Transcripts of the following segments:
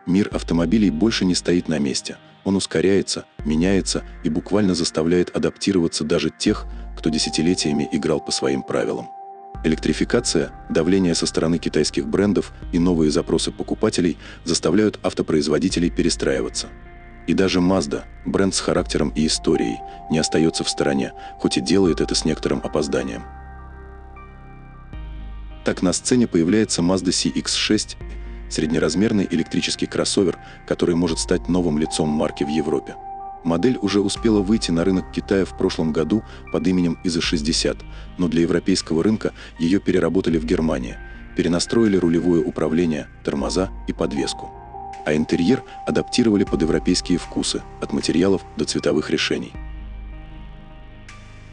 Мир автомобилей больше не стоит на месте. Он ускоряется, меняется и буквально заставляет адаптироваться даже тех, кто десятилетиями играл по своим правилам. Электрификация, давление со стороны китайских брендов и новые запросы покупателей заставляют автопроизводителей перестраиваться. И даже Mazda, бренд с характером и историей, не остается в стороне, хоть и делает это с некоторым опозданием. Так на сцене появляется Mazda CX-6, среднеразмерный электрический кроссовер, который может стать новым лицом марки в Европе. Модель уже успела выйти на рынок Китая в прошлом году под именем EZ60, но для европейского рынка ее переработали в Германии, перенастроили рулевое управление, тормоза и подвеску. А интерьер адаптировали под европейские вкусы, от материалов до цветовых решений.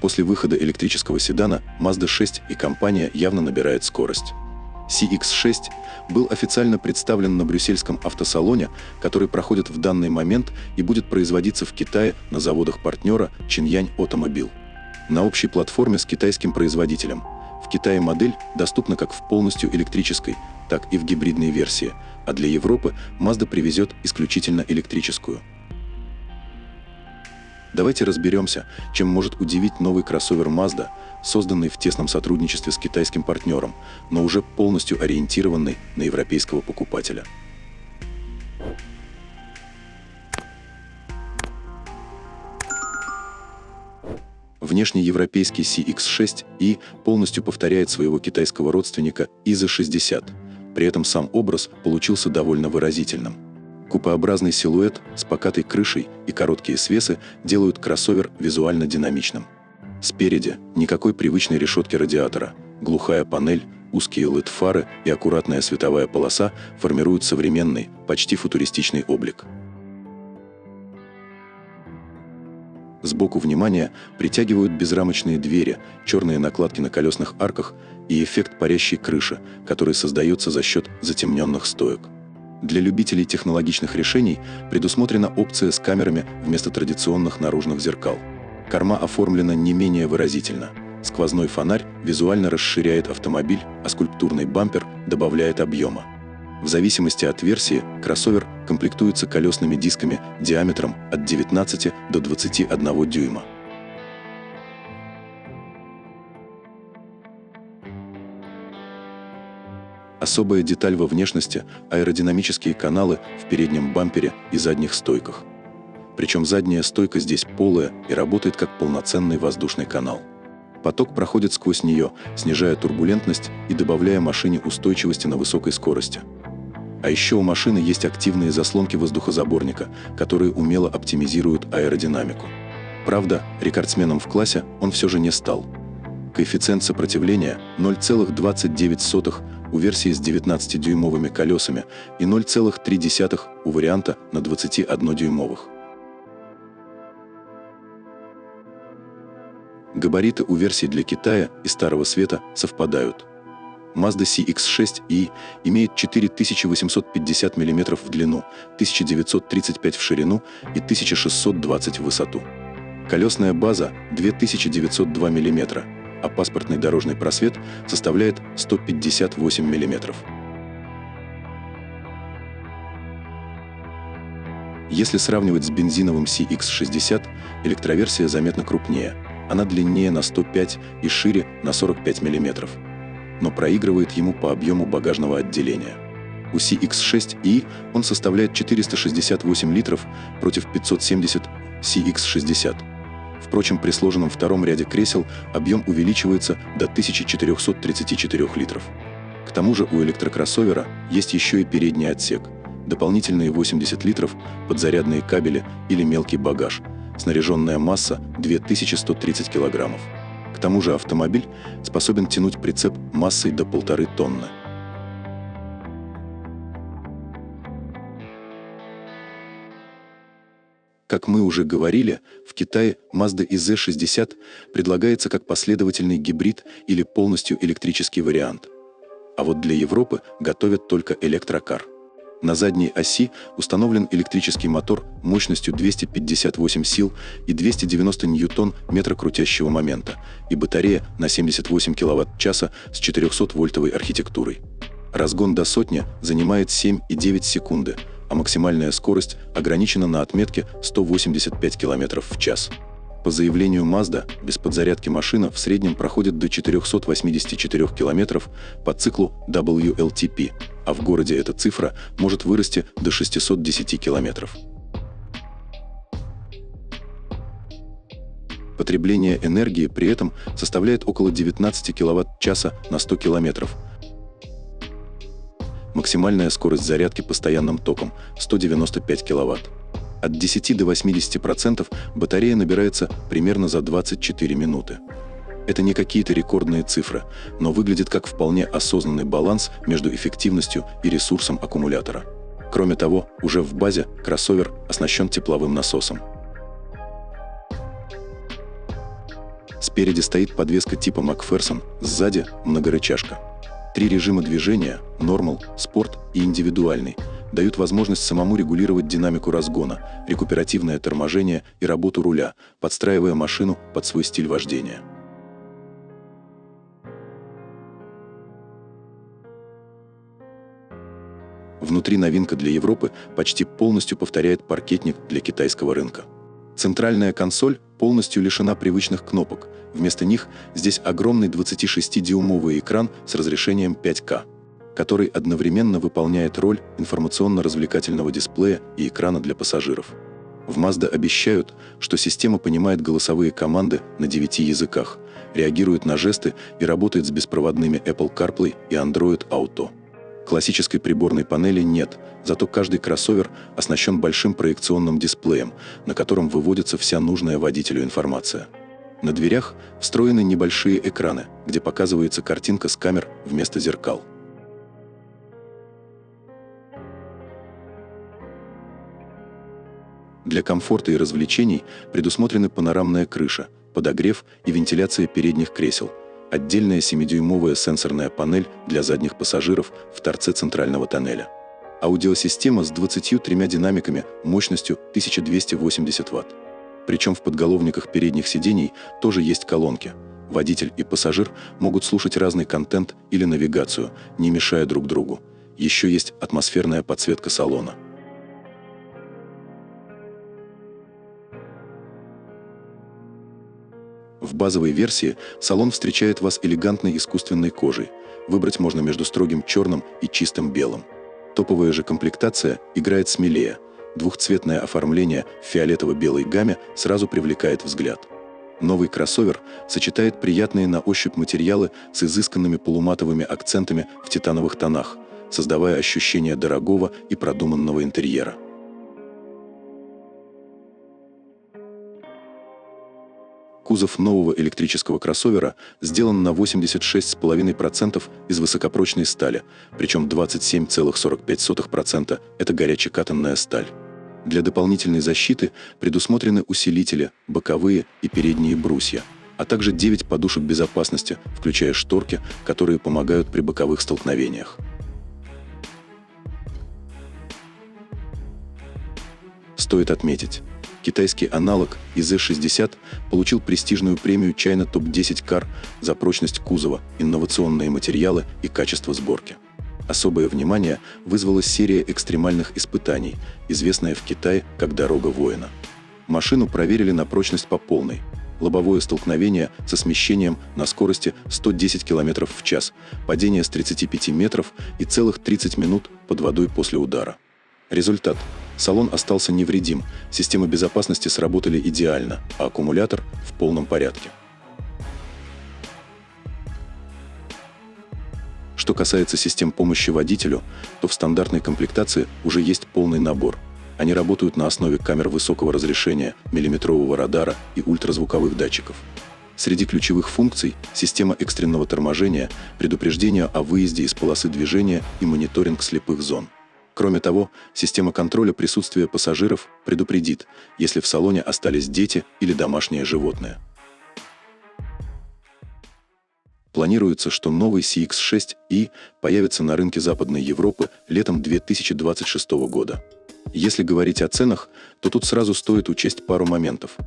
После выхода электрического седана Mazda 6 и компания явно набирает скорость. CX-6 был официально представлен на брюссельском автосалоне, который проходит в данный момент и будет производиться в Китае на заводах партнера Чинъянь Automobile. На общей платформе с китайским производителем. В Китае модель доступна как в полностью электрической, так и в гибридной версии, а для Европы Mazda привезет исключительно электрическую. Давайте разберемся, чем может удивить новый кроссовер Mazda, созданный в тесном сотрудничестве с китайским партнером, но уже полностью ориентированный на европейского покупателя. Внешне европейский CX-6i полностью повторяет своего китайского родственника EZ60, при этом сам образ получился довольно выразительным. Купеобразный силуэт с покатой крышей и короткие свесы делают кроссовер визуально динамичным. Спереди никакой привычной решетки радиатора, глухая панель, узкие LED-фары и аккуратная световая полоса формируют современный, почти футуристичный облик. Сбоку внимание притягивают безрамочные двери, черные накладки на колесных арках и эффект парящей крыши, который создается за счет затемненных стоек. Для любителей технологичных решений предусмотрена опция с камерами вместо традиционных наружных зеркал. Корма оформлена не менее выразительно. Сквозной фонарь визуально расширяет автомобиль, а скульптурный бампер добавляет объема. В зависимости от версии, кроссовер комплектуется колесными дисками диаметром от 19 до 21 дюйма. Особая деталь во внешности – аэродинамические каналы в переднем бампере и задних стойках. Причем задняя стойка здесь полая и работает как полноценный воздушный канал. Поток проходит сквозь нее, снижая турбулентность и добавляя машине устойчивости на высокой скорости. А еще у машины есть активные заслонки воздухозаборника, которые умело оптимизируют аэродинамику. Правда, рекордсменом в классе он все же не стал. Коэффициент сопротивления 0,29 у версии с 19-дюймовыми колесами и 0,3 у варианта на 21-дюймовых. Габариты у версий для Китая и Старого Света совпадают. Mazda CX-6i имеет 4850 мм в длину, 1935 в ширину и 1620 в высоту. Колесная база 2902 мм, а паспортный дорожный просвет составляет 158 мм. Если сравнивать с бензиновым CX-60, электроверсия заметно крупнее. Она длиннее на 105 и шире на 45 мм, но проигрывает ему по объему багажного отделения. У CX-6i он составляет 468 литров против 570 CX-60. Впрочем, при сложенном втором ряде кресел объем увеличивается до 1434 литров. К тому же у электрокроссовера есть еще и передний отсек, дополнительные 80 литров, подзарядные кабели или мелкий багаж, снаряженная масса 2130 килограммов. К тому же автомобиль способен тянуть прицеп массой до 1,5 тонны. Как мы уже говорили, в Китае Mazda EZ60 предлагается как последовательный гибрид или полностью электрический вариант. А вот для Европы готовят только электрокар. На задней оси установлен электрический мотор мощностью 258 сил и 290 ньютон-метра крутящего момента и батарея на 78 кВт-часа с 400-вольтовой архитектурой. Разгон до сотни занимает 7,9 секунды, а максимальная скорость ограничена на отметке 185 км в час. По заявлению Mazda, без подзарядки машина в среднем проходит до 484 км по циклу WLTP, а в городе эта цифра может вырасти до 610 км. Потребление энергии при этом составляет около 19 кВт-часа на 100 км. Максимальная скорость зарядки постоянным током – 195 кВт. От 10 до 80% батарея набирается примерно за 24 минуты. Это не какие-то рекордные цифры, но выглядит как вполне осознанный баланс между эффективностью и ресурсом аккумулятора. Кроме того, уже в базе кроссовер оснащен тепловым насосом. Спереди стоит подвеска типа Макферсон, сзади – многорычажка. 3 режима движения – Normal, Sport и Индивидуальный – дают возможность самому регулировать динамику разгона, рекуперативное торможение и работу руля, подстраивая машину под свой стиль вождения. Внутри новинка для Европы почти полностью повторяет паркетник для китайского рынка. Центральная консоль полностью лишена привычных кнопок, вместо них здесь огромный 26-дюймовый экран с разрешением 5К, который одновременно выполняет роль информационно-развлекательного дисплея и экрана для пассажиров. В Mazda обещают, что система понимает голосовые команды на 9 языках, реагирует на жесты и работает с беспроводными Apple CarPlay и Android Auto. Классической приборной панели нет, зато каждый кроссовер оснащен большим проекционным дисплеем, на котором выводится вся нужная водителю информация. На дверях встроены небольшие экраны, где показывается картинка с камер вместо зеркал. Для комфорта и развлечений предусмотрены панорамная крыша, подогрев и вентиляция передних кресел, отдельная 7-дюймовая сенсорная панель для задних пассажиров в торце центрального тоннеля. Аудиосистема с 23 динамиками мощностью 1280 Вт. Причем в подголовниках передних сидений тоже есть колонки. Водитель и пассажир могут слушать разный контент или навигацию, не мешая друг другу. Еще есть атмосферная подсветка салона. В базовой версии салон встречает вас элегантной искусственной кожей. Выбрать можно между строгим черным и чистым белым. Топовая же комплектация играет смелее. Двухцветное оформление в фиолетово-белой гамме сразу привлекает взгляд. Новый кроссовер сочетает приятные на ощупь материалы с изысканными полуматовыми акцентами в титановых тонах, создавая ощущение дорогого и продуманного интерьера. Кузов нового электрического кроссовера сделан на 86,5% из высокопрочной стали, причем 27,45% – это горячекатанная сталь. Для дополнительной защиты предусмотрены усилители, боковые и передние брусья, а также 9 подушек безопасности, включая шторки, которые помогают при боковых столкновениях. Стоит отметить, китайский аналог EZ60 получил престижную премию China Top 10 Car за прочность кузова, инновационные материалы и качество сборки. Особое внимание вызвала серия экстремальных испытаний, известная в Китае как «Дорога воина». Машину проверили на прочность по полной. Лобовое столкновение со смещением на скорости 110 км в час, падение с 35 метров и целых 30 минут под водой после удара. Результат. Салон остался невредим, системы безопасности сработали идеально, а аккумулятор в полном порядке. Что касается систем помощи водителю, то в стандартной комплектации уже есть полный набор. Они работают на основе камер высокого разрешения, миллиметрового радара и ультразвуковых датчиков. Среди ключевых функций – система экстренного торможения, предупреждение о выезде из полосы движения и мониторинг слепых зон. Кроме того, система контроля присутствия пассажиров предупредит, если в салоне остались дети или домашнее животное. Планируется, что новый CX-6i появится на рынке Западной Европы летом 2026 года. Если говорить о ценах, то тут сразу стоит учесть пару моментов.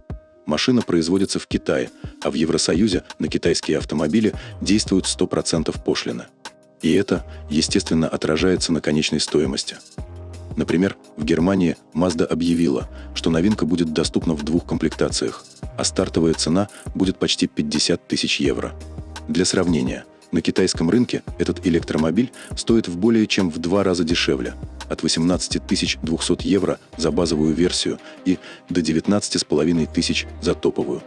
Машина производится в Китае, а в Евросоюзе на китайские автомобили действует 100% пошлины. И это, естественно, отражается на конечной стоимости. Например, в Германии Mazda объявила, что новинка будет доступна в 2 комплектациях, а стартовая цена будет почти 50 тысяч евро. Для сравнения, на китайском рынке этот электромобиль стоит в более чем в 2 раза дешевле – от 18 200 евро за базовую версию и до 19 500 за топовую.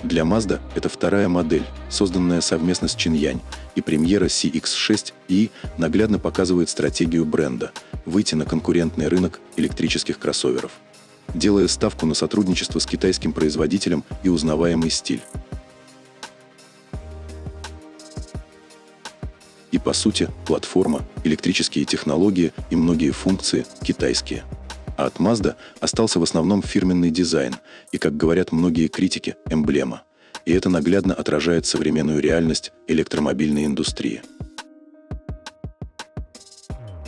Для Mazda это вторая модель, созданная совместно с Чиньянь, и премьера CX-6 наглядно показывает стратегию бренда – выйти на конкурентный рынок электрических кроссоверов, делая ставку на сотрудничество с китайским производителем и узнаваемый стиль. И по сути, платформа, электрические технологии и многие функции китайские. А от Mazda остался в основном фирменный дизайн и, как говорят многие критики, эмблема. И это наглядно отражает современную реальность электромобильной индустрии.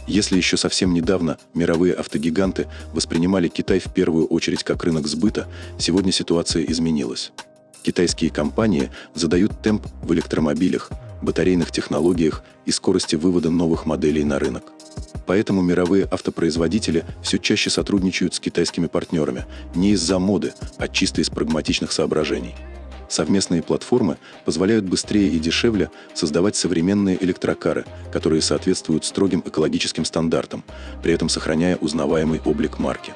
Если еще совсем недавно мировые автогиганты воспринимали Китай в первую очередь как рынок сбыта, сегодня ситуация изменилась. Китайские компании задают темп в электромобилях, батарейных технологиях и скорости вывода новых моделей на рынок. Поэтому мировые автопроизводители все чаще сотрудничают с китайскими партнерами не из-за моды, а чисто из прагматичных соображений. Совместные платформы позволяют быстрее и дешевле создавать современные электрокары, которые соответствуют строгим экологическим стандартам, при этом сохраняя узнаваемый облик марки.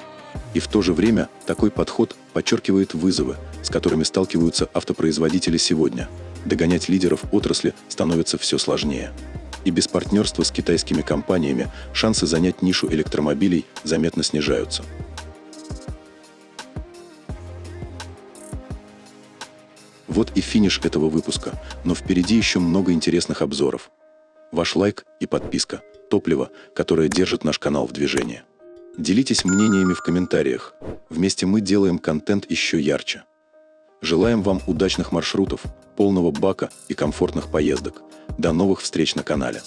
И в то же время такой подход подчеркивает вызовы, с которыми сталкиваются автопроизводители сегодня. Догонять лидеров отрасли становится все сложнее. И без партнерства с китайскими компаниями шансы занять нишу электромобилей заметно снижаются. Вот и финиш этого выпуска, но впереди еще много интересных обзоров. Ваш лайк и подписка – топливо, которое держит наш канал в движении. Делитесь мнениями в комментариях. Вместе мы делаем контент еще ярче. Желаем вам удачных маршрутов, полного бака и комфортных поездок. До новых встреч на канале.